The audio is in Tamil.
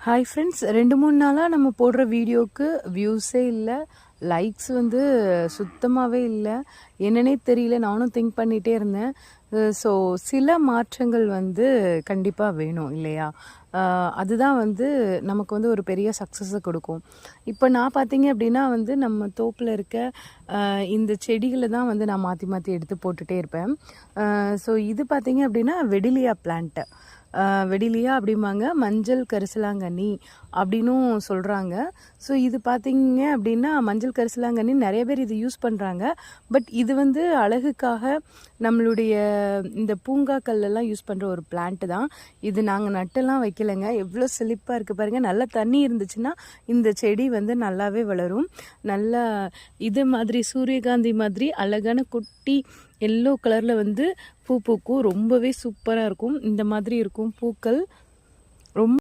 ஹாய் ஃப்ரெண்ட்ஸ், 2-3 நாளாக நம்ம போடுற வீடியோவுக்கு வியூஸே இல்லை, லைக்ஸ் வந்து சுத்தமாகவே இல்லை. என்னன்னே தெரியல. நானும் திங்க் பண்ணிகிட்டே இருந்தேன். ஸோ சில மாற்றங்கள் வந்து கண்டிப்பாக வேணும் இல்லையா? அதுதான் வந்து நமக்கு வந்து ஒரு பெரிய சக்ஸஸை கொடுக்கும். இப்போ நான் பார்த்தீங்க அப்படின்னா வந்து நம்ம தோப்பில் இருக்க இந்த செடிகளை தான் வந்து நான் மாற்றி மாற்றி எடுத்து போட்டுகிட்டே இருப்பேன். ஸோ இது பார்த்தீங்க அப்படின்னா வெடிலியா பிளான்ட்டு. வெடிலியா அப்படிம்பாங்க, மஞ்சள் கரிசலாங்கண்ணி அப்படின்னும் சொல்கிறாங்க. ஸோ இது பார்த்தீங்க அப்படின்னா மஞ்சள் கரிசலாங்கண்ணி நிறைய பேர் இது யூஸ் பண்ணுறாங்க. பட் இது வந்து அழகுக்காக நம்மளுடைய இந்த பூங்காக்கள்லாம் யூஸ் பண்ணுற ஒரு பிளான்ட்டு தான் இது. நாங்கள் நட்டெல்லாம் வைக்கலைங்க. எவ்வளோ செழிப்பாக இருக்குது பாருங்கள். நல்லா தண்ணி இருந்துச்சுன்னா இந்த செடி வந்து நல்லாவே வளரும். நல்லா இது மாதிரி சூரியகாந்தி மாதிரி அழகான குட்டி எல்லோ கலரில் வந்து பூ பூக்கும். ரொம்பவே சூப்பராக இருக்கும். இந்த மாதிரி இருக்கும் பூக்கள். ரொம்ப